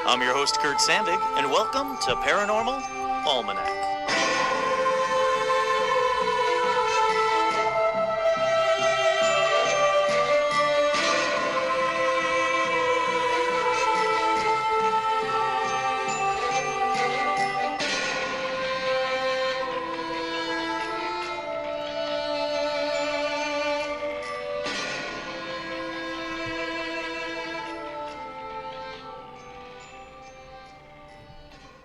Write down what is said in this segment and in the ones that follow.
I'm your host, Kurt Sandig, and welcome to Paranormal Almanac.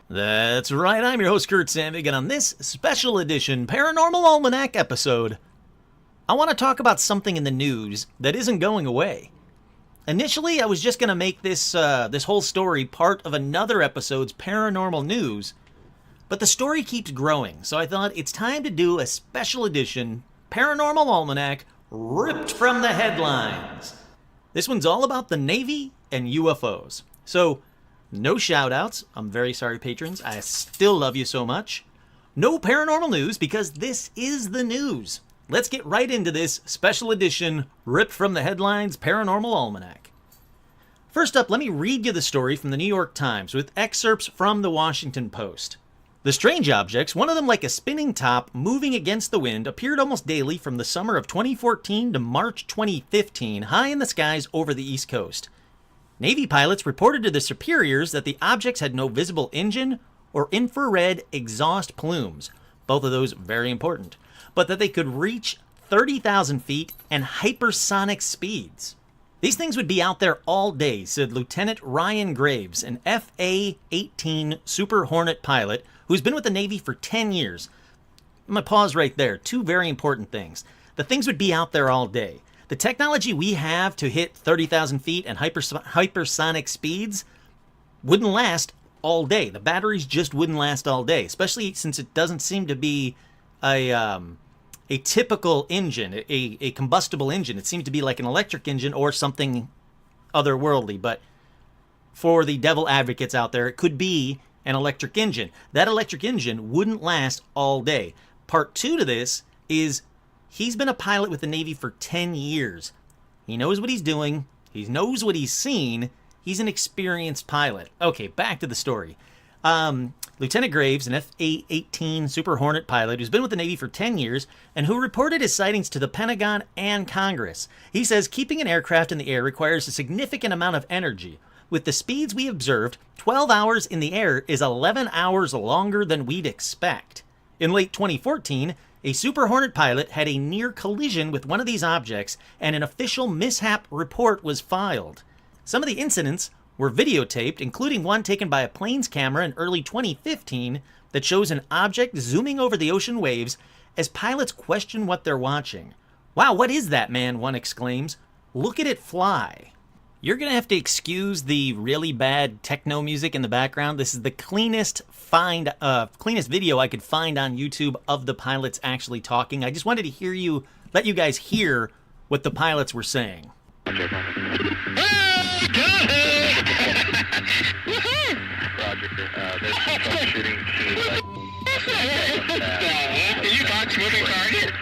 That's right, I'm your host, Kurt Sandig, and on this special edition Paranormal Almanac episode, I want to talk about something in the news that isn't going away. Initially, I was just going to make this whole story part of another episode's paranormal news, but the story keeps growing, so I thought it's time to do a special edition Paranormal Almanac ripped from the headlines. This one's all about the Navy and UFOs. So, no shout-outs. I'm very sorry, patrons. I still love you so much. No paranormal news, because this is the news. Let's get right into this special edition, ripped from the headlines, Paranormal Almanac. First up, let me read you the story from the New York Times with excerpts from the Washington Post. The strange objects, one of them like a spinning top moving against the wind, appeared almost daily from the summer of 2014 to March 2015, high in the skies over the East Coast. Navy pilots reported to their superiors that the objects had no visible engine or infrared exhaust plumes, both of those very important, but that they could reach 30,000 feet and hypersonic speeds. These things would be out there all day, said Lieutenant Ryan Graves, an FA-18 Super Hornet pilot who's been with the Navy for 10 years. I'm going to pause right there. Two very important things. The things would be out there all day. The technology we have to hit 30,000 feet and hypersonic speeds wouldn't last all day. The batteries just wouldn't last all day, especially since it doesn't seem to be a typical engine, a combustible engine. It seems to be like an electric engine or something otherworldly. But for the devil advocates out there, it could be an electric engine. That electric engine wouldn't last all day. Part two to this is he's been a pilot with the Navy for 10 years. He knows what he's doing. He knows what he's seen. He's an experienced pilot. Okay, back to the story. Lieutenant Graves, an FA-18 Super Hornet pilot who's been with the Navy for 10 years and who reported his sightings to the Pentagon and Congress. He says keeping an aircraft in the air requires a significant amount of energy. With the speeds we observed, 12 hours in the air is 11 hours longer than we'd expect. In late 2014, a Super Hornet pilot had a near collision with one of these objects, and an official mishap report was filed. Some of the incidents were videotaped, including one taken by a plane's camera in early 2015 that shows an object zooming over the ocean waves as pilots question what they're watching. "Wow, what is that, man?" one exclaims. "Look at it fly." You're going to have to excuse the really bad techno music in the background. This is the cleanest video I could find on YouTube of the pilots actually talking. I just wanted to let you guys hear what the pilots were saying. Roger. There's some shooting to Did you box moving target?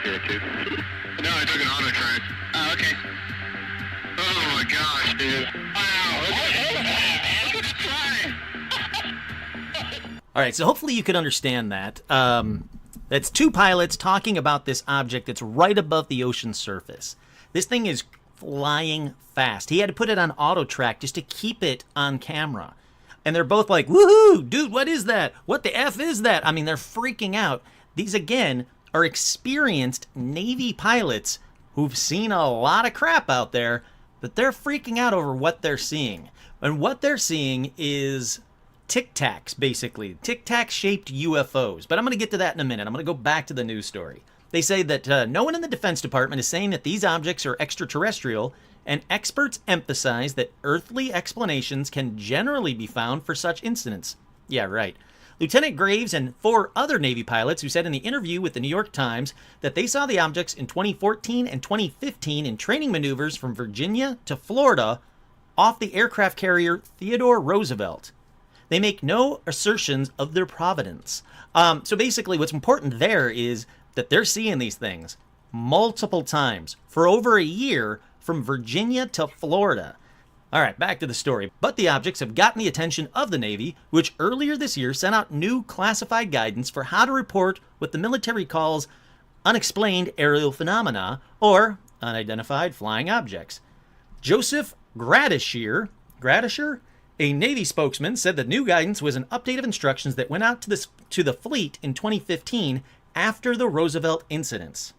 No, I took an auto track. Oh, okay. Oh my gosh, dude. Wow. It's flying. All right, so hopefully you could understand that. That's two pilots talking about this object that's right above the ocean surface. This thing is flying fast. He had to put it on auto track just to keep it on camera. And they're both like, "Woohoo, dude, what is that? What the F is that?" I mean, they're freaking out. These, again, are experienced Navy pilots who've seen a lot of crap out there, but they're freaking out over what they're seeing. And what they're seeing is tic-tacs, basically. Tic-tac shaped UFOs. But I'm going to get to that in a minute. I'm going to go back to the news story. They say that no one in the Defense Department is saying that these objects are extraterrestrial, and experts emphasize that earthly explanations can generally be found for such incidents. Yeah, right. Lieutenant Graves and 4 other Navy pilots who said in the interview with the New York Times that they saw the objects in 2014 and 2015 in training maneuvers from Virginia to Florida off the aircraft carrier Theodore Roosevelt. They make no assertions of their provenance. So basically what's important there is that they're seeing these things multiple times for over a year from Virginia to Florida. All right, back to the story. But the objects have gotten the attention of the Navy, which earlier this year sent out new classified guidance for how to report what the military calls unexplained aerial phenomena or unidentified flying objects. Joseph Gradisher, a Navy spokesman, said the new guidance was an update of instructions that went out to the fleet in 2015 after the Roosevelt incidents.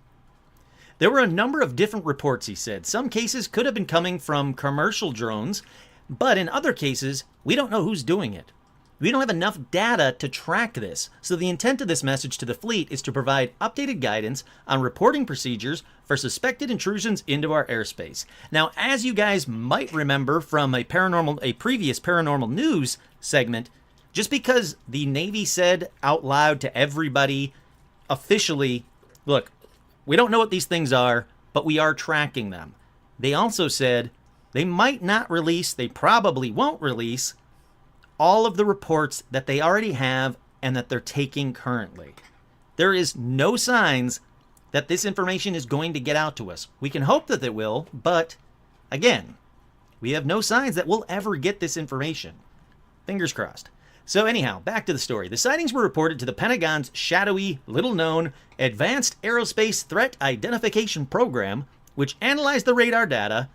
There were a number of different reports, he said. Some cases could have been coming from commercial drones, but in other cases, we don't know who's doing it. We don't have enough data to track this, so the intent of this message to the fleet is to provide updated guidance on reporting procedures for suspected intrusions into our airspace. Now, as you guys might remember from a previous paranormal news segment, just because the Navy said out loud to everybody officially, look, we don't know what these things are, but we are tracking them. They also said they might not release, they probably won't release all of the reports that they already have and that they're taking currently. There is no signs that this information is going to get out to us. We can hope that it will, but again, we have no signs that we'll ever get this information. Fingers crossed. So anyhow, back to the story. The sightings were reported to the Pentagon's shadowy, little-known Advanced Aerospace Threat Identification Program, which analyzed the radar data,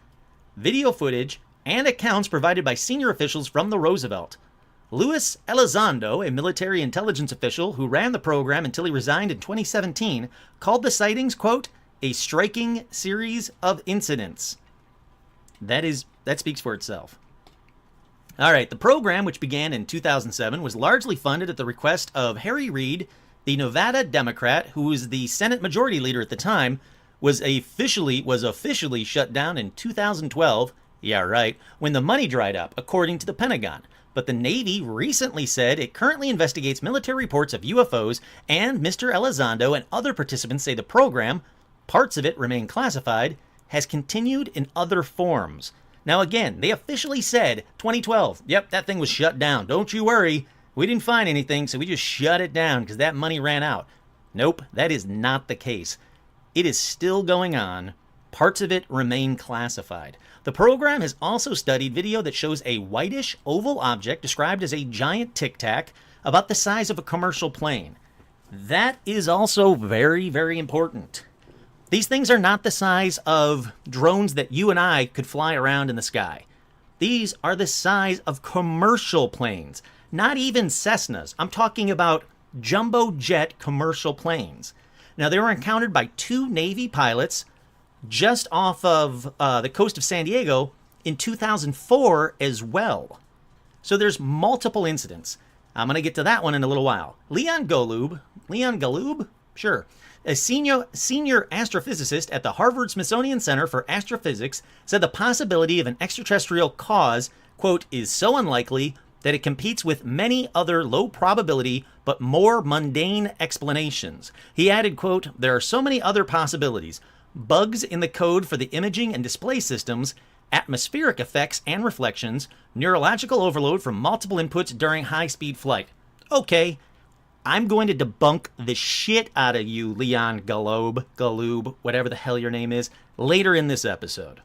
video footage, and accounts provided by senior officials from the Roosevelt. Luis Elizondo, a military intelligence official who ran the program until he resigned in 2017, called the sightings, quote, a striking series of incidents. That speaks for itself. All right, the program, which began in 2007, was largely funded at the request of Harry Reid, the Nevada Democrat, who was the Senate Majority Leader at the time, was officially shut down in 2012, yeah right, when the money dried up, according to the Pentagon. But the Navy recently said it currently investigates military reports of UFOs, and Mr. Elizondo and other participants say the program, parts of it remain classified, has continued in other forms. Now again, they officially said 2012, yep, that thing was shut down. Don't you worry, we didn't find anything, so we just shut it down because that money ran out. Nope, that is not the case. It is still going on. Parts of it remain classified. The program has also studied video that shows a whitish oval object described as a giant tic-tac about the size of a commercial plane. That is also very, very important. These things are not the size of drones that you and I could fly around in the sky. These are the size of commercial planes, not even Cessnas. I'm talking about jumbo jet commercial planes. Now, they were encountered by 2 Navy pilots just off of the coast of San Diego in 2004 as well. So there's multiple incidents. I'm going to get to that one in a little while. Leon Galoob? Sure. A senior astrophysicist at the Harvard-Smithsonian Center for Astrophysics said the possibility of an extraterrestrial cause, quote, is so unlikely that it competes with many other low probability but more mundane explanations. He added, quote, there are so many other possibilities. Bugs in the code for the imaging and display systems, atmospheric effects and reflections, neurological overload from multiple inputs during high-speed flight. Okay, I'm going to debunk the shit out of you, Leon Galoob, whatever the hell your name is, later in this episode.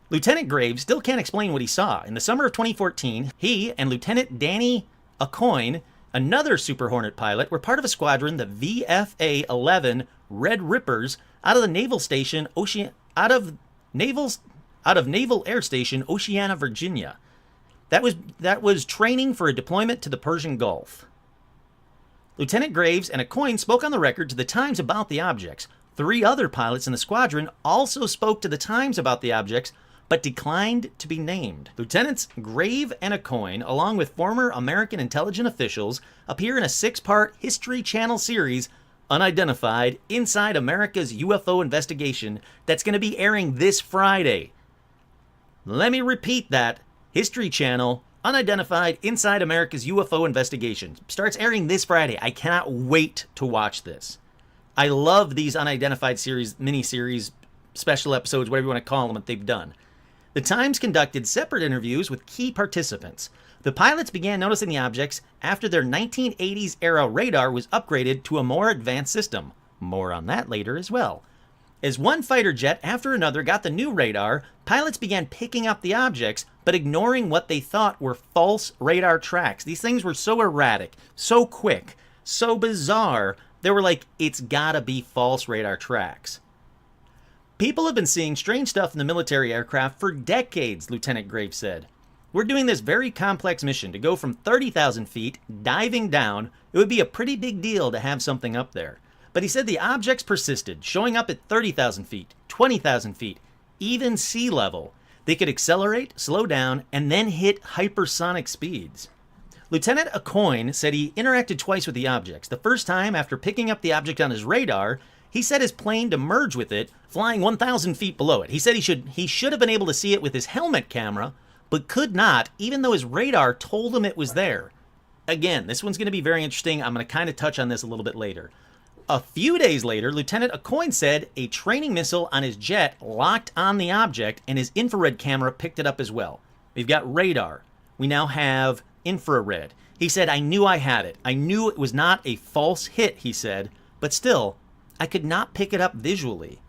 Lieutenant Graves still can't explain what he saw. In the summer of 2014, he and Lieutenant Danny Aucoin, another Super Hornet pilot, were part of a squadron, the VFA-11 Red Rippers, out of Naval Air Station, Oceana, Virginia. That was training for a deployment to the Persian Gulf. Lieutenant Graves and Aucoin spoke on the record to the Times about the objects. 3 other pilots in the squadron also spoke to the Times about the objects, but declined to be named. Lieutenants Grave and Aucoin, along with former American intelligence officials, appear in a 6-part History Channel series, Unidentified, Inside America's UFO Investigation, that's going to be airing this Friday. Let me repeat that. History Channel, Unidentified, Inside America's UFO Investigation. Starts airing this Friday. I cannot wait to watch this. I love these unidentified series, mini-series, special episodes, whatever you want to call them, that they've done. The Times conducted separate interviews with key participants. The pilots began noticing the objects after their 1980s era radar was upgraded to a more advanced system. More on that later as well. As one fighter jet after another got the new radar, pilots began picking up the objects, but ignoring what they thought were false radar tracks. These things were so erratic, so quick, so bizarre, they were like, it's gotta be false radar tracks. People have been seeing strange stuff in the military aircraft for decades, Lieutenant Graves said. We're doing this very complex mission. To go from 30,000 feet, diving down, it would be a pretty big deal to have something up there. But he said the objects persisted, showing up at 30,000 feet, 20,000 feet, even sea level. They could accelerate, slow down, and then hit hypersonic speeds. Lieutenant Aucoin said he interacted twice with the objects. The first time, after picking up the object on his radar, he set his plane to merge with it, flying 1,000 feet below it. He said he should have been able to see it with his helmet camera, but could not, even though his radar told him it was there. Again, this one's going to be very interesting. I'm going to kind of touch on this a little bit later. A few days later, Lieutenant Aucoin said a training missile on his jet locked on the object, and his infrared camera picked it up as well. We've got radar. We now have infrared. He said, I knew I had it. I knew it was not a false hit, he said, but still, I could not pick it up visually.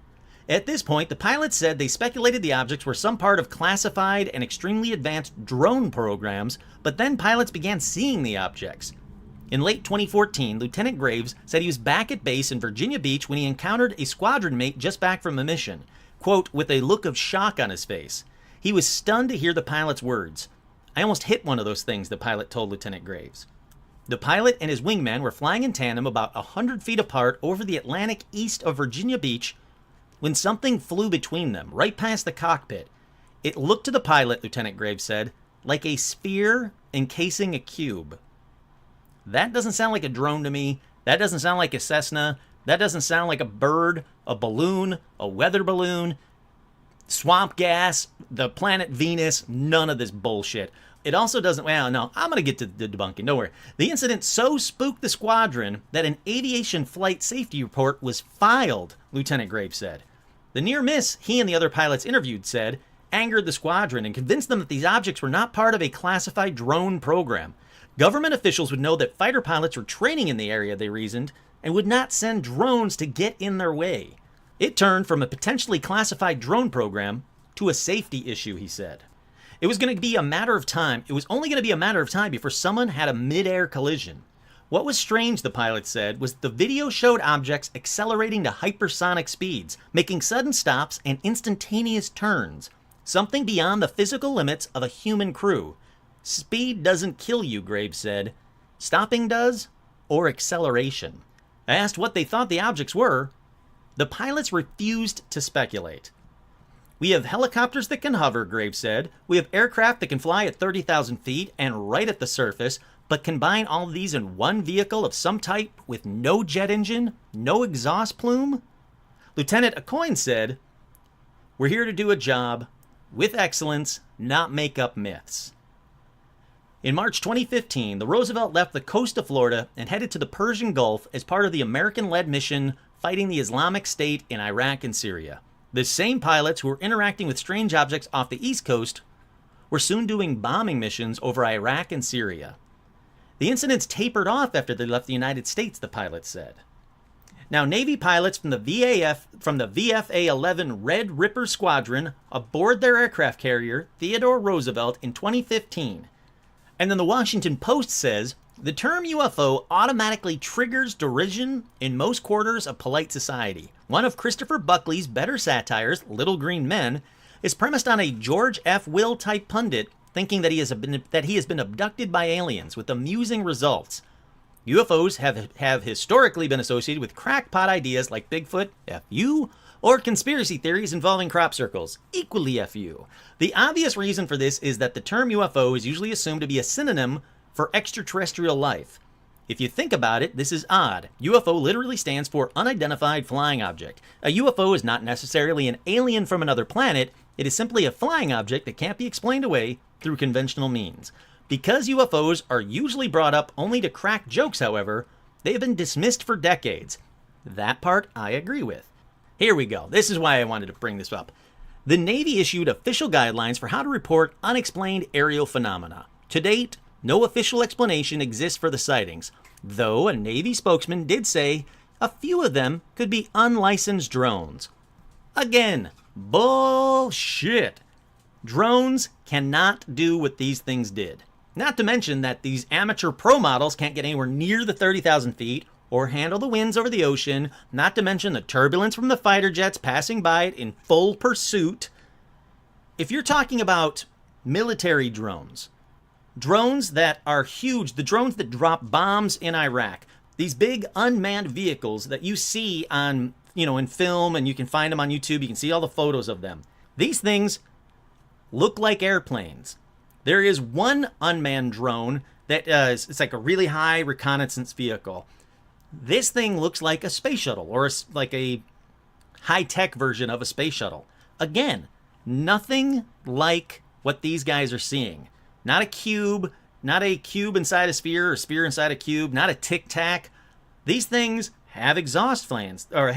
At this point, the pilots said they speculated the objects were some part of classified and extremely advanced drone programs, but then pilots began seeing the objects. In late 2014, Lieutenant Graves said he was back at base in Virginia Beach when he encountered a squadron mate just back from a mission, quote, with a look of shock on his face. He was stunned to hear the pilot's words. I almost hit one of those things, the pilot told Lieutenant Graves. The pilot and his wingman were flying in tandem about 100 feet apart over the Atlantic east of Virginia Beach when something flew between them, right past the cockpit. It looked to the pilot, Lieutenant Graves said, like a sphere encasing a cube. That doesn't sound like a drone to me. That doesn't sound like a Cessna. That doesn't sound like a bird, a balloon, a weather balloon, swamp gas, the planet Venus, none of this bullshit. It also doesn't, well, no, I'm going to get to the debunking, don't worry. The incident so spooked the squadron that an aviation flight safety report was filed, Lieutenant Graves said. The near miss he and the other pilots interviewed said angered the squadron and convinced them that these objects were not part of a classified drone program. Government officials would know that fighter pilots were training in the area, they reasoned, and would not send drones to get in their way. It turned from a potentially classified drone program to a safety issue, he said. It was going to be a matter of time. It was only going to be a matter of time before someone had a mid-air collision. What was strange, the pilot said, was the video showed objects accelerating to hypersonic speeds, making sudden stops and instantaneous turns, something beyond the physical limits of a human crew. Speed doesn't kill you, Graves said. Stopping does, or acceleration. Asked what they thought the objects were, the pilots refused to speculate. We have helicopters that can hover, Graves said. We have aircraft that can fly at 30,000 feet and right at the surface, but combine all of these in one vehicle of some type with no jet engine, no exhaust plume? Lieutenant Aucoin said, we're here to do a job with excellence, not make up myths. In March 2015, the Roosevelt left the coast of Florida and headed to the Persian Gulf as part of the American-led mission fighting the Islamic State in Iraq and Syria. The same pilots who were interacting with strange objects off the East Coast were soon doing bombing missions over Iraq and Syria. The incidents tapered off after they left the United States, the pilots said. Now, Navy pilots from the VFA-11 Red Ripper Squadron aboard their aircraft carrier, Theodore Roosevelt, in 2015. And then the Washington Post says, the term UFO automatically triggers derision in most quarters of polite society. One of Christopher Buckley's better satires, Little Green Men, is premised on a George F. Will type pundit thinking that he has been abducted by aliens, with amusing results. UFOs have historically been associated with crackpot ideas like Bigfoot, FU, or conspiracy theories involving crop circles, equally FU. The obvious reason for this is that the term UFO is usually assumed to be a synonym for extraterrestrial life. If you think about it, this is odd. UFO literally stands for unidentified flying object. A UFO is not necessarily an alien from another planet, it is simply a flying object that can't be explained away through conventional means. Because UFOs are usually brought up only to crack jokes, however, they have been dismissed for decades. That part I agree with. Here we go. This is why I wanted to bring this up. The Navy issued official guidelines for how to report unexplained aerial phenomena. To date, no official explanation exists for the sightings, though a Navy spokesman did say a few of them could be unlicensed drones. Again, bullshit. Drones cannot do what these things did. Not to mention that these amateur pro models can't get anywhere near the 30,000 feet or handle the winds over the ocean, not to mention the turbulence from the fighter jets passing by it in full pursuit. If you're talking about military drones, drones that are huge, the drones that drop bombs in Iraq, these big unmanned vehicles that you see on, in film, and you can find them on YouTube, you can see all the photos of them. These things look like airplanes. There is one unmanned drone that it's like a really high reconnaissance vehicle. This thing looks like a space shuttle, or like a high-tech version of a space shuttle. Again, nothing like what these guys are seeing. Not a cube inside a sphere, or a sphere inside a cube, not a tic-tac. These things have exhaust fans, or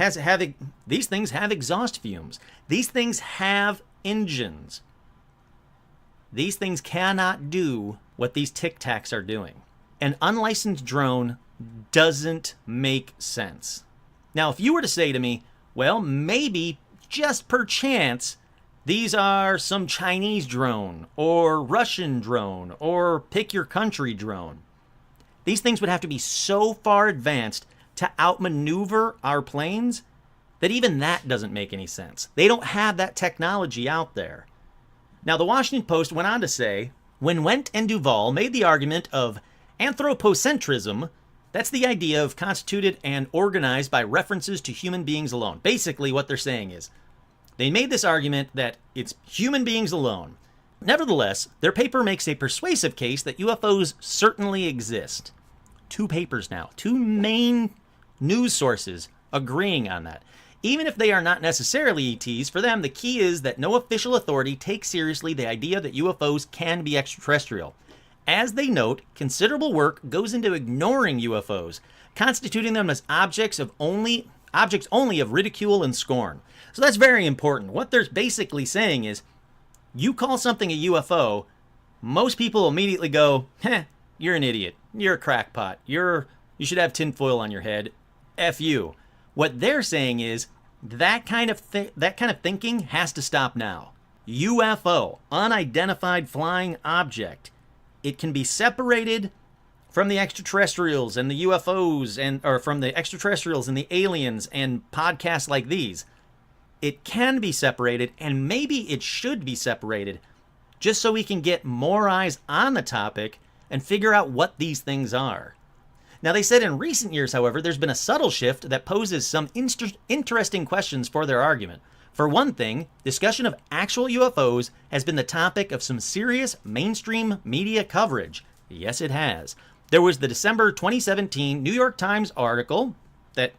these things have exhaust fumes. These things have engines. These things cannot do what these tic-tacs are doing. An unlicensed drone doesn't make sense. Now, if you were to say to me, well, maybe, just perchance, these are some Chinese drone, or Russian drone, or pick your country drone. These things would have to be so far advanced to outmaneuver our planes that even that doesn't make any sense. They don't have that technology out there. Now, the Washington Post went on to say, when Wendt and Duvall made the argument of anthropocentrism, that's the idea of constituted and organized by references to human beings alone. Basically, what they're saying is, they made this argument that it's human beings alone. Nevertheless, their paper makes a persuasive case that UFOs certainly exist. 2 papers now, 2 main news sources agreeing on that. Even if they are not necessarily ETs, for them the key is that no official authority takes seriously the idea that UFOs can be extraterrestrial. As they note, considerable work goes into ignoring UFOs, constituting them as objects only of ridicule and scorn. So that's very important. What they're basically saying is, you call something a UFO, most people immediately go, you're an idiot. You're a crackpot. You should have tinfoil on your head. F you. What they're saying is, that kind of thinking has to stop now. UFO, unidentified flying object. It can be separated from the extraterrestrials and the UFOs, or from the extraterrestrials and the aliens and podcasts like these. It can be separated, and maybe it should be separated, just so we can get more eyes on the topic and figure out what these things are. Now, they said in recent years, however, there's been a subtle shift that poses some interesting questions for their argument. For one thing, discussion of actual UFOs has been the topic of some serious mainstream media coverage. Yes, it has. There was the December 2017 New York Times article that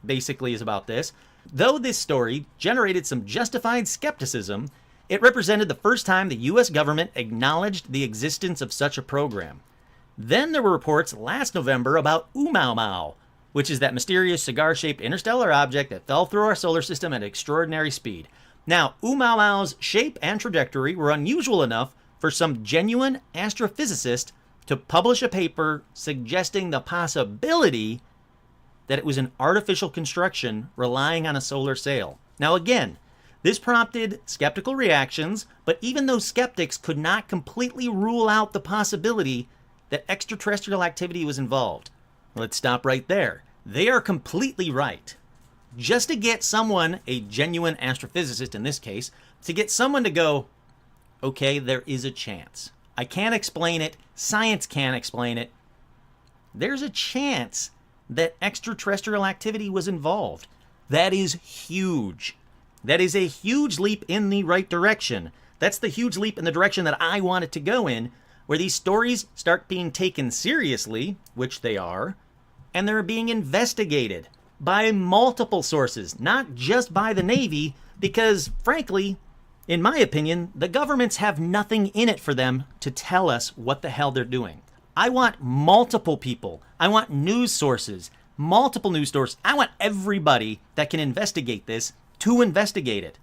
basically is about this. Though this story generated some justified skepticism, it represented the first time the U.S. government acknowledged the existence of such a program. Then there were reports last November about Oumuamua, which is that mysterious cigar-shaped interstellar object that fell through our solar system at extraordinary speed. Now, Oumuamua's shape and trajectory were unusual enough for some genuine astrophysicist to publish a paper suggesting the possibility that it was an artificial construction relying on a solar sail. Now again, this prompted skeptical reactions, but even those skeptics could not completely rule out the possibility that extraterrestrial activity was involved. Let's stop right there. They are completely right. Just to get someone, a genuine astrophysicist in this case, to get someone to go, okay, there is a chance. I can't explain it. Science can't explain it. There's a chance that extraterrestrial activity was involved. That is huge. That is a huge leap in the right direction. That's the huge leap in the direction that I want it to go in, where these stories start being taken seriously, which they are, and they're being investigated by multiple sources, not just by the Navy, because frankly, in my opinion, the governments have nothing in it for them to tell us what the hell they're doing. I want multiple people. I want news sources, multiple news sources. I want everybody that can investigate this to investigate it.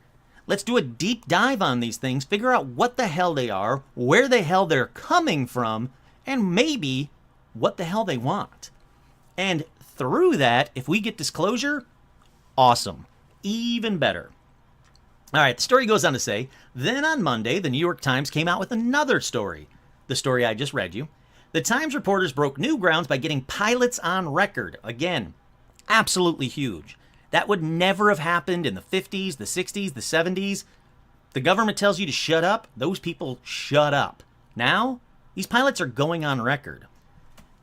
Let's do a deep dive on these things, figure out what the hell they are, where the hell they're coming from, and maybe what the hell they want. And through that, if we get disclosure, awesome. Even better. All right, the story goes on to say, then on Monday, the New York Times came out with another story, the story I just read you. The Times reporters broke new grounds by getting pilots on record. Again, absolutely huge. That would never have happened in the 50s, the 60s, the 70s. The government tells you to shut up. Those people shut up. Now, these pilots are going on record.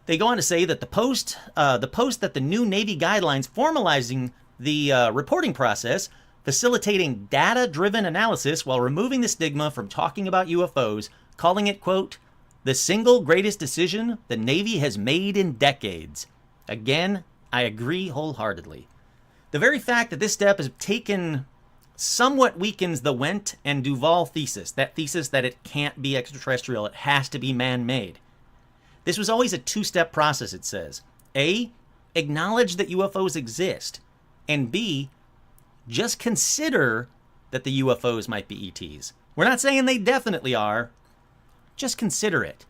They go on to say that the post that the new Navy guidelines formalizing the reporting process, facilitating data-driven analysis while removing the stigma from talking about UFOs, calling it, quote, the single greatest decision the Navy has made in decades. Again, I agree wholeheartedly. The very fact that this step is taken somewhat weakens the Wendt and Duvall thesis, that thesis that it can't be extraterrestrial, it has to be man-made. This was always a two-step process, it says. A, acknowledge that UFOs exist, and B, just consider that the UFOs might be ETs. We're not saying they definitely are, just consider it.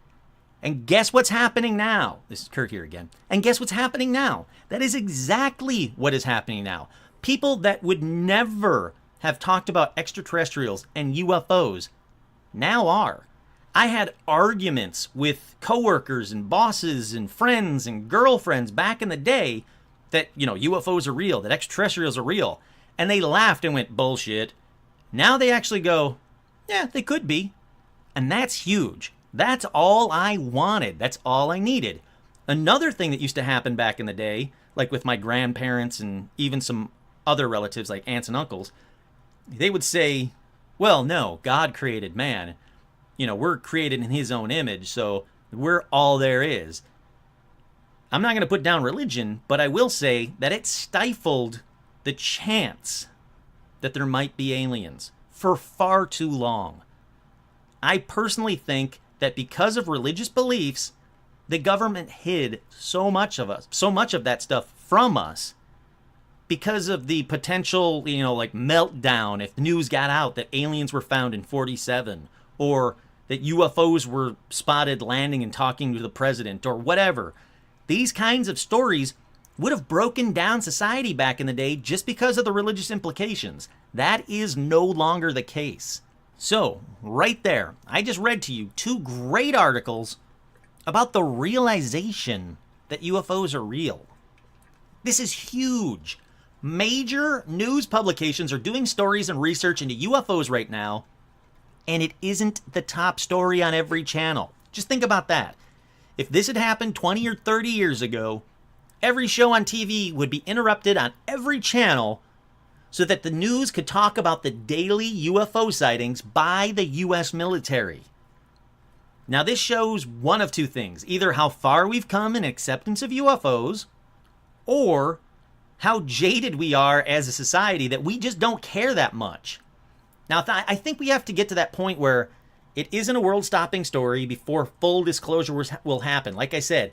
And guess what's happening now? This is Kurt here again. And guess what's happening now? That is exactly what is happening now. People that would never have talked about extraterrestrials and UFOs now are. I had arguments with coworkers and bosses and friends and girlfriends back in the day that, UFOs are real, that extraterrestrials are real. And they laughed and went, bullshit. Now they actually go, yeah, they could be. And that's huge. That's all I wanted. That's all I needed. Another thing that used to happen back in the day, like with my grandparents and even some other relatives like aunts and uncles, they would say, well, no, God created man. We're created in his own image, so we're all there is. I'm not going to put down religion, but I will say that it stifled the chance that there might be aliens for far too long. I personally think that because of religious beliefs, the government hid so much of that stuff from us because of the potential, meltdown if news got out that aliens were found in 47 or that UFOs were spotted landing and talking to the president or whatever. These kinds of stories would have broken down society back in the day just because of the religious implications. That is no longer the case. So, right there, I just read to you two great articles about the realization that UFOs are real. This is huge. Major news publications are doing stories and research into UFOs right now, and it isn't the top story on every channel. Just think about that. If this had happened 20 or 30 years ago, every show on TV would be interrupted on every channel so that the news could talk about the daily UFO sightings by the U.S. military. Now, this shows one of two things. Either how far we've come in acceptance of UFOs, or how jaded we are as a society that we just don't care that much. Now, I think we have to get to that point where it isn't a world-stopping story before full disclosure will happen. Like I said,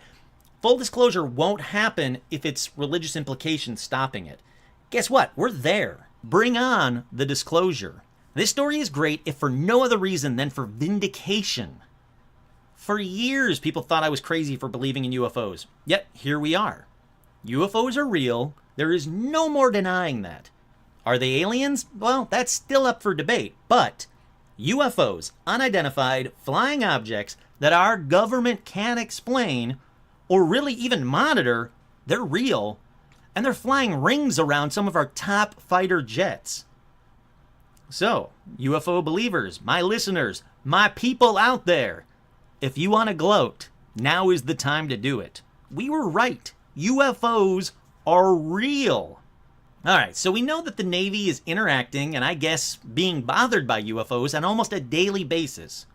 full disclosure won't happen if it's religious implications stopping it. Guess what? We're there. Bring on the disclosure. This story is great if for no other reason than for vindication. For years, people thought I was crazy for believing in UFOs. Yet, here we are. UFOs are real. There is no more denying that. Are they aliens? Well, that's still up for debate. But UFOs, unidentified flying objects that our government can't explain or really even monitor, they're real. And they're flying rings around some of our top fighter jets. So, UFO believers, my listeners, my people out there, if you want to gloat, now is the time to do it. We were right. UFOs are real. All right, so we know that the Navy is interacting and I guess being bothered by UFOs on almost a daily basis.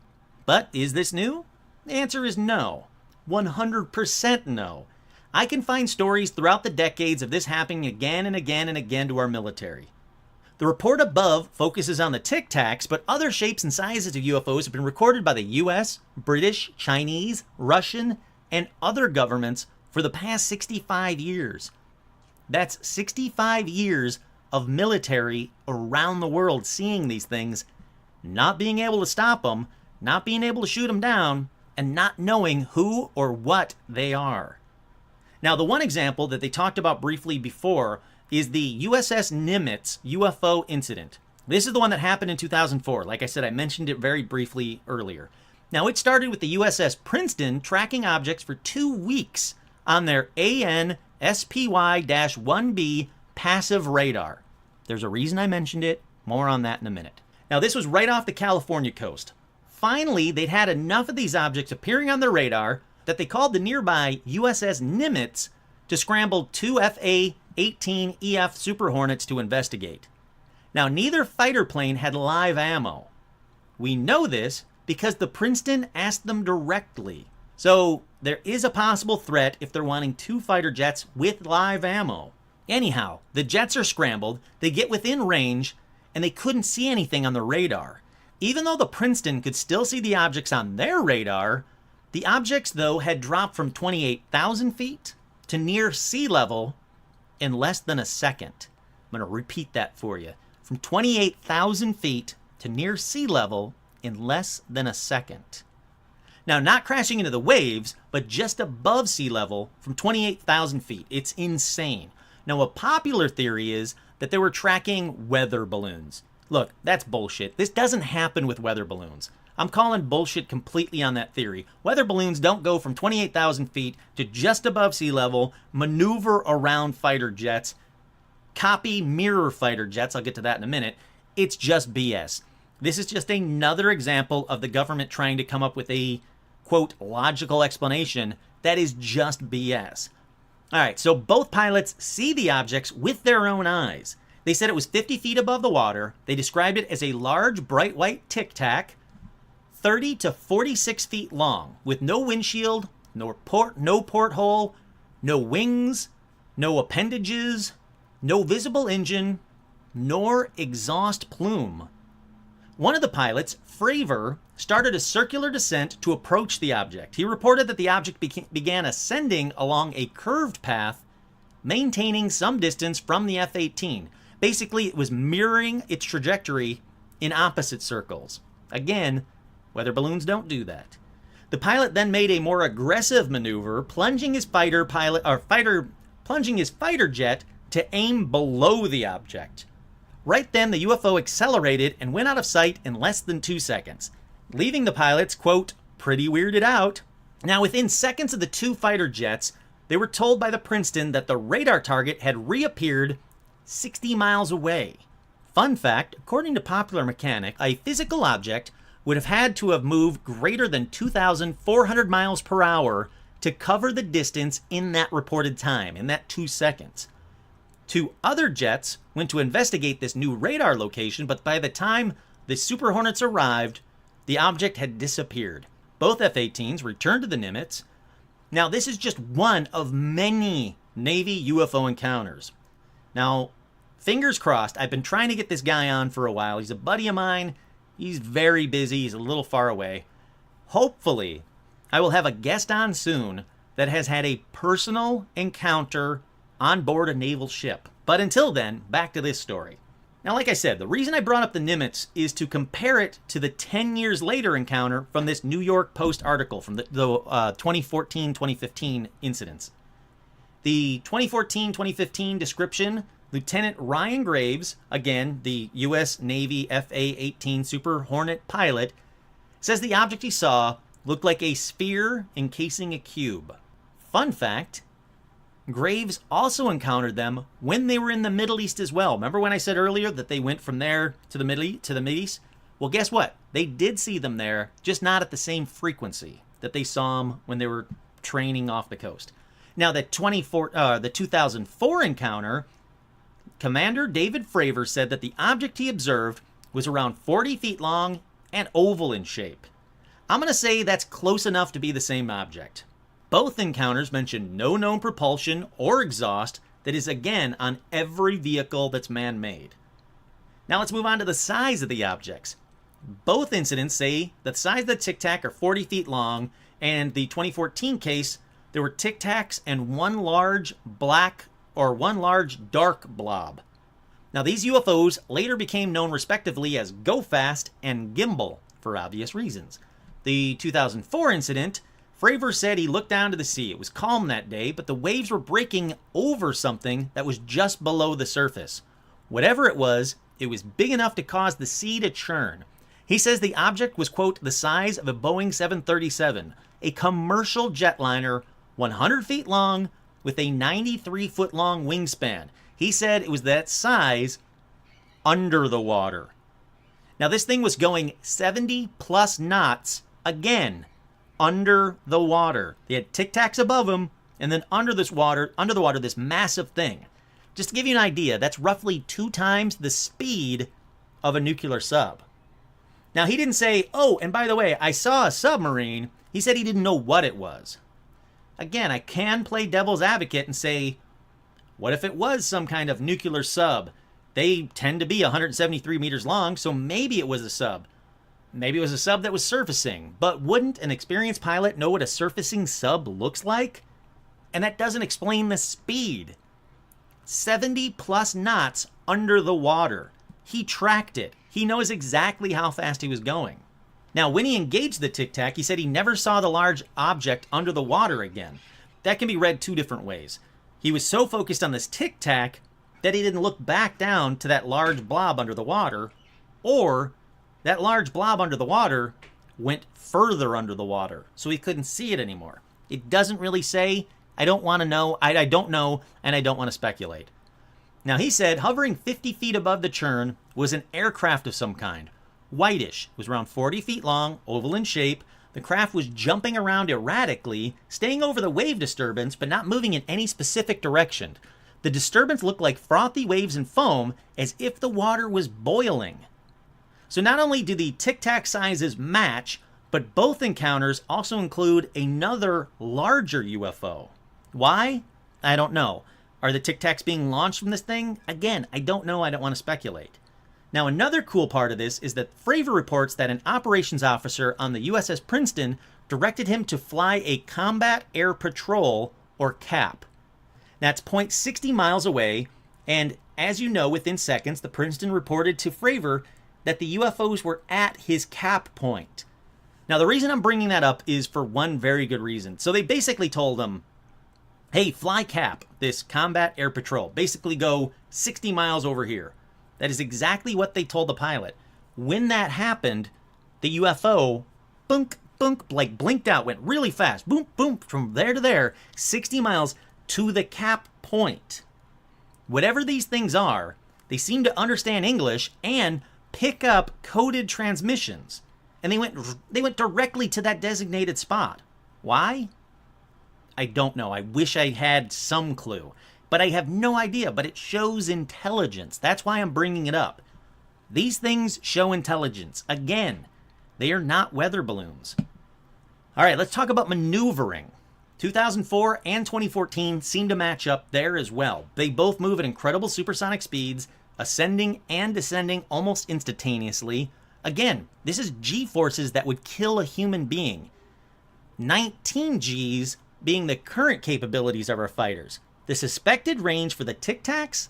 But is this new? The answer is no. 100% no. I can find stories throughout the decades of this happening again and again and again to our military. The report above focuses on the tic-tacs, but other shapes and sizes of UFOs have been recorded by the US, British, Chinese, Russian, and other governments for the past 65 years. That's 65 years of military around the world seeing these things, not being able to stop them, not being able to shoot them down, and not knowing who or what they are. Now, the one example that they talked about briefly before is the USS Nimitz UFO incident. This is the one that happened in 2004. Like I said, I mentioned it very briefly earlier. Now, it started with the USS Princeton tracking objects for 2 weeks on their AN-SPY-1B passive radar. There's a reason I mentioned it. More on that in a minute. Now, this was right off the California coast. Finally, they'd had enough of these objects appearing on their radar that they called the nearby USS Nimitz to scramble 2 FA-18EF Super Hornets to investigate. Now, neither fighter plane had live ammo. We know this because the Princeton asked them directly. So there is a possible threat if they're wanting 2 fighter jets with live ammo. Anyhow, the jets are scrambled, they get within range, and they couldn't see anything on the radar. Even though the Princeton could still see the objects on their radar, the objects, though, had dropped from 28,000 feet to near sea level in less than a second. I'm going to repeat that for you. From 28,000 feet to near sea level in less than a second. Now, not crashing into the waves, but just above sea level from 28,000 feet. It's insane. Now, a popular theory is that they were tracking weather balloons. Look, that's bullshit. This doesn't happen with weather balloons. I'm calling bullshit completely on that theory. Weather balloons don't go from 28,000 feet to just above sea level, maneuver around fighter jets, copy mirror fighter jets. I'll get to that in a minute. It's just BS. This is just another example of the government trying to come up with a, quote, logical explanation that is just BS. All right, so both pilots see the objects with their own eyes. They said it was 50 feet above the water. They described it as a large, bright white tic-tac, 30 to 46 feet long, with no windshield, no porthole, no wings, no appendages, no visible engine, nor exhaust plume. One of the pilots, Fravor, started a circular descent to approach the object. He reported that the object began ascending along a curved path, maintaining some distance from the F-18. Basically, it was mirroring its trajectory in opposite circles. Again, weather balloons don't do that. The pilot then made a more aggressive maneuver, plunging his fighter jet to aim below the object. Right then, the UFO accelerated and went out of sight in less than 2 seconds, leaving the pilots, quote, pretty weirded out. Now, within seconds of the 2 fighter jets, they were told by the Princeton that the radar target had reappeared 60 miles away. Fun fact, according to Popular Mechanic, a physical object would have had to have moved greater than 2,400 miles per hour to cover the distance in that reported time, in that 2 seconds. 2 other jets went to investigate this new radar location, but by the time the Super Hornets arrived, the object had disappeared. Both F-18s returned to the Nimitz. Now, this is just one of many Navy UFO encounters. Now, fingers crossed, I've been trying to get this guy on for a while. He's a buddy of mine. He's very busy. He's a little far away. Hopefully, I will have a guest on soon that has had a personal encounter on board a naval ship. But until then, back to this story. Now, like I said, the reason I brought up the Nimitz is to compare it to the 10 years later encounter from this New York Post article from the 2014-2015 incidents. The 2014-2015 description, Lieutenant Ryan Graves, again, the U.S. Navy FA-18 Super Hornet pilot, says the object he saw looked like a sphere encasing a cube. Fun fact, Graves also encountered them when they were in the Middle East as well. Remember when I said earlier that they went from there to the Middle East? Well, guess what? They did see them there, just not at the same frequency that they saw them when they were training off the coast. Now, the 2004 encounter, Commander David Fravor said that the object he observed was around 40 feet long and oval in shape. I'm going to say that's close enough to be the same object. Both encounters mention no known propulsion or exhaust that is, again, on every vehicle that's man-made. Now let's move on to the size of the objects. Both incidents say that the size of the tic-tac are 40 feet long, and the 2014 case, there were tic-tacs and one large dark blob. Now these UFOs later became known respectively as Go Fast and Gimbal for obvious reasons. The 2004 incident, Fravor said he looked down to the sea. It was calm that day, but the waves were breaking over something that was just below the surface. Whatever it was It was big enough to cause the sea to churn. He says the object was, quote, the size of a Boeing 737, a commercial jetliner, 100 feet long, with a 93-foot-long wingspan. He said it was that size under the water. Now, this thing was going 70-plus knots, again, under the water. They had tic-tacs above them, and then under the water, this massive thing. Just to give you an idea, that's roughly 2 times the speed of a nuclear sub. Now, he didn't say, oh, and by the way, I saw a submarine. He said he didn't know what it was. Again, I can play devil's advocate and say, what if it was some kind of nuclear sub? They tend to be 173 meters long, so maybe it was a sub. Maybe it was a sub that was surfacing. But wouldn't an experienced pilot know what a surfacing sub looks like? And that doesn't explain the speed. 70-plus knots under the water. He tracked it. He knows exactly how fast he was going. Now, when he engaged the tic-tac, he said he never saw the large object under the water again. That can be read 2 different ways. He was so focused on this tic-tac that he didn't look back down to that large blob under the water, or that large blob under the water went further under the water, so he couldn't see it anymore. It doesn't really say. I don't want to know. I don't know, and I don't want to speculate. Now, he said hovering 50 feet above the churn was an aircraft of some kind. Whitish. It was around 40 feet long, oval in shape. The craft was jumping around erratically, staying over the wave disturbance, but not moving in any specific direction. The disturbance looked like frothy waves and foam, as if the water was boiling. So not only do the tic-tac sizes match, but both encounters also include another larger UFO. Why? I don't know. Are the tic-tacs being launched from this thing? Again, I don't know. I don't want to speculate. Now, another cool part of this is that Fravor reports that an operations officer on the USS Princeton directed him to fly a Combat Air Patrol, or CAP. That's 0.60 miles away, and as you know, within seconds, the Princeton reported to Fravor that the UFOs were at his CAP point. Now, the reason I'm bringing that up is for one very good reason. So they basically told him, hey, fly CAP, this Combat Air Patrol. Basically go 60 miles over here. That is exactly what they told the pilot. When that happened, the UFO, bunk, bunk, like blinked out, went really fast. Boom, boom, from there to there, 60 miles to the CAP point. Whatever these things are, they seem to understand English and pick up coded transmissions. And they went directly to that designated spot. Why? I don't know. I wish I had some clue. But I have no idea. But it shows intelligence. That's why I'm bringing it up. These things show intelligence. Again, they are not weather balloons. All right, let's talk about maneuvering. 2004 and 2014 seem to match up there as well. They both move at incredible supersonic speeds, ascending and descending almost instantaneously. Again, this is G-forces that would kill a human being. 19 Gs being the current capabilities of our fighters. The suspected range for the tic-tacs?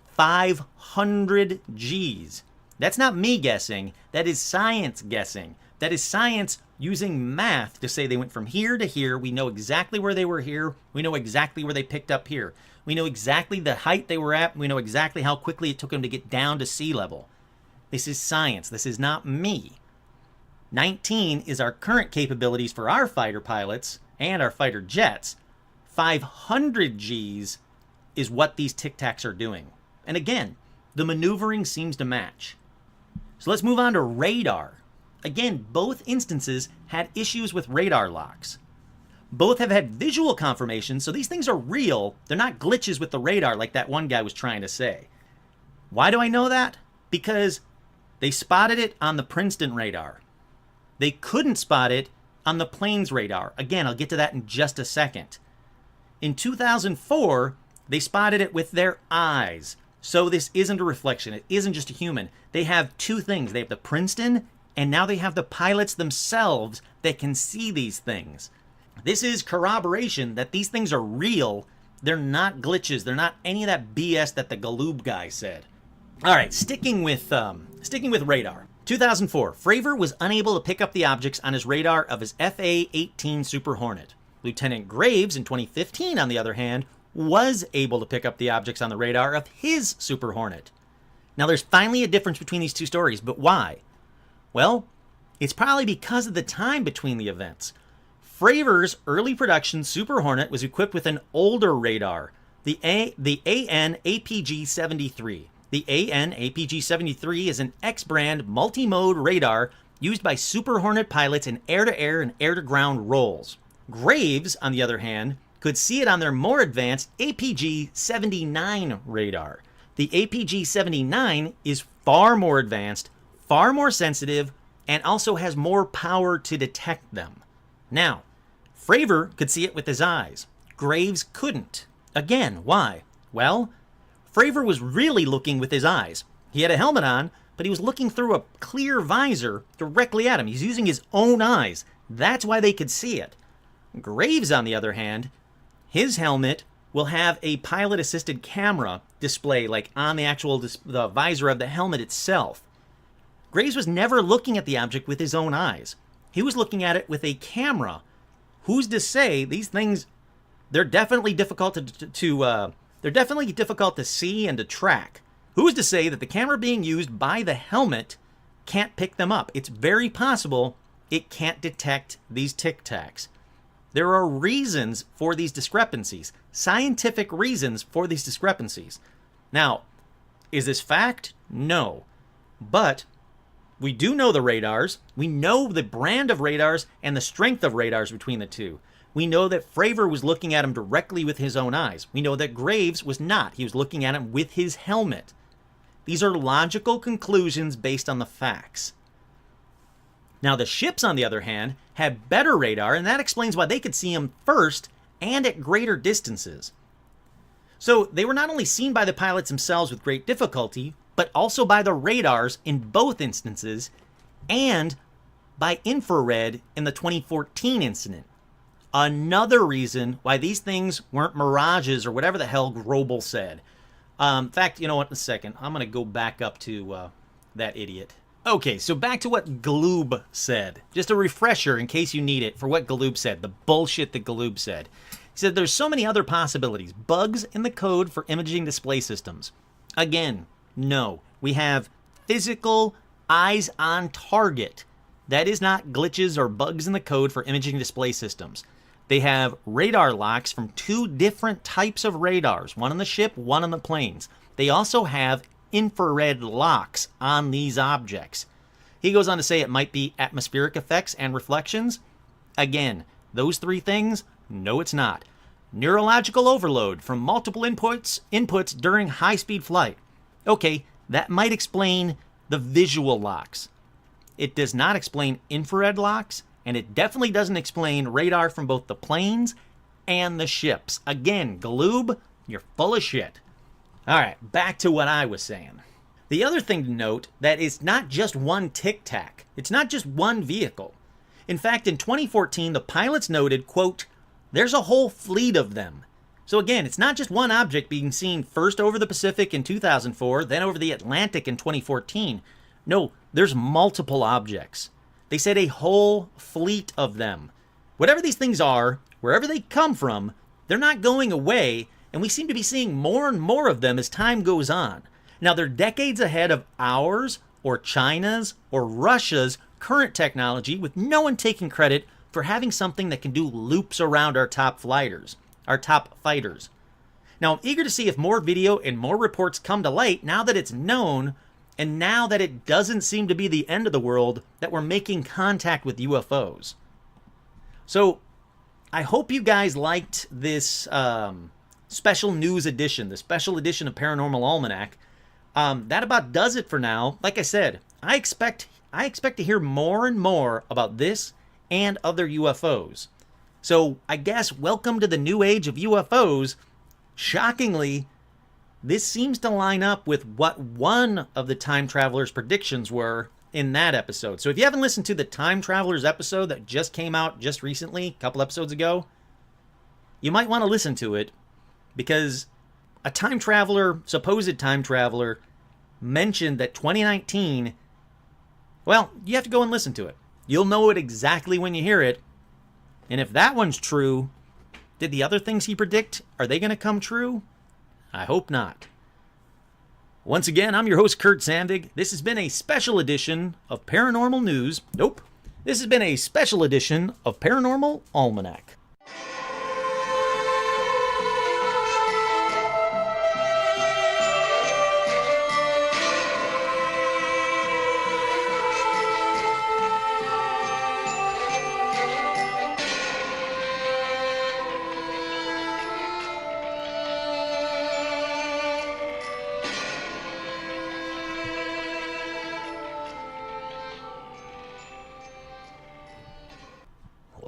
500 Gs. That's not me guessing. That is science guessing. That is science using math to say they went from here to here. We know exactly where they were here. We know exactly where they picked up here. We know exactly the height they were at. We know exactly how quickly it took them to get down to sea level. This is science. This is not me. 19 is our current capabilities for our fighter pilots and our fighter jets. 500 Gs is what these tic-tacs are doing. And again, the maneuvering seems to match. So let's move on to radar. Again, both instances had issues with radar locks. Both have had visual confirmation, so these things are real. They're not glitches with the radar like that one guy was trying to say. Why do I know that? Because they spotted it on the Princeton radar. They couldn't spot it on the plane's radar. Again, I'll get to that in just a second. In 2004, they spotted it with their eyes. So this isn't a reflection. It isn't just a human. They have 2 things. They have the Princeton, and now they have the pilots themselves that can see these things. This is corroboration that these things are real. They're not glitches. They're not any of that BS that the Galoob guy said. All right, sticking with radar. 2004, Fravor was unable to pick up the objects on his radar of his FA-18 Super Hornet. Lieutenant Graves in 2015, on the other hand, was able to pick up the objects on the radar of his Super Hornet. Now, there's finally a difference between these two stories, but why? Well, it's probably because of the time between the events. Fravor's early production Super Hornet was equipped with an older radar, the AN-APG-73. The AN-APG-73 is an X-brand multi-mode radar used by Super Hornet pilots in air-to-air and air-to-ground roles. Graves, on the other hand, could see it on their more advanced APG-79 radar. The APG-79 is far more advanced, far more sensitive, and also has more power to detect them. Now, Fravor could see it with his eyes. Graves couldn't. Again, why? Well, Fravor was really looking with his eyes. He had a helmet on, but he was looking through a clear visor directly at him. He's using his own eyes. That's why they could see it. Graves, on the other hand, his helmet will have a pilot-assisted camera display, like on the actual the visor of the helmet itself. Graves was never looking at the object with his own eyes. He was looking at it with a camera. Who's to say these things? They're definitely difficult they're definitely difficult to see and to track. Who is to say that the camera being used by the helmet can't pick them up? It's very possible it can't detect these tic-tacs. There are reasons for these discrepancies, scientific reasons for these discrepancies. Now, is this fact? No. But we do know the radars. We know the brand of radars and the strength of radars between the two. We know that Fravor was looking at him directly with his own eyes. We know that Graves was not. He was looking at him with his helmet. These are logical conclusions based on the facts. Now, the ships, on the other hand, had better radar, and that explains why they could see him first and at greater distances. So they were not only seen by the pilots themselves with great difficulty, but also by the radars in both instances, and by infrared in the 2014 incident. Another reason why these things weren't mirages or whatever the hell Grobel said. In fact, you know what, in a second, I'm going to go back up to that idiot. Okay, so back to what Galoob said. Just a refresher in case you need it for what Galoob said, the bullshit that Galoob said. He said there's so many other possibilities. Bugs in the code for imaging display systems. Again, no. We have physical eyes on target. That is not glitches or bugs in the code for imaging display systems. They have radar locks from two different types of radars, one on the ship, one on the planes. They also have infrared locks on these objects. He goes on to say it might be atmospheric effects and reflections. Again, those three things, no it's not. Neurological overload from multiple inputs during high-speed flight. Okay, that might explain the visual locks. It does not explain infrared locks, and it definitely doesn't explain radar from both the planes and the ships. Again, Galoob, you're full of shit. All right, back to what I was saying. The other thing to note that it's not just one tic-tac. It's not just one vehicle. In fact, in 2014, the pilots noted, quote, there's a whole fleet of them. So again, it's not just one object being seen first over the Pacific in 2004, then over the Atlantic in 2014. No, there's multiple objects. They said a whole fleet of them. Whatever these things are, wherever they come from, they're not going away, and we seem to be seeing more and more of them as time goes on. Now, they're decades ahead of ours, or China's, or Russia's current technology, with no one taking credit for having something that can do loops around our top fighters. Now, I'm eager to see if more video and more reports come to light now that it's known, and now that it doesn't seem to be the end of the world, that we're making contact with UFOs. So, I hope you guys liked this special news edition, the special edition of Paranormal Almanac. That about does it for now. Like I said, I expect to hear more and more about this and other UFOs. So, I guess welcome to the new age of UFOs. Shockingly, this seems to line up with what one of the time travelers' predictions were in that episode. So if you haven't listened to the time travelers episode that just came out just recently, a couple episodes ago, you might want to listen to it, because a time traveler, supposed time traveler, mentioned that 2019, well, you have to go and listen to it. You'll know it exactly when you hear it. And if that one's true, did the other things he predict, are they going to come true? I hope not. Once again, I'm your host, Kurt Sandvig. This has been a special edition of Paranormal News. Nope. This has been a special edition of Paranormal Almanac.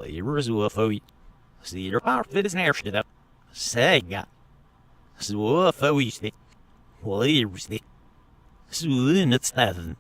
Here's UFO. See your power fit is nearest up. Sega. UFO. Here's the. Soon it's 7.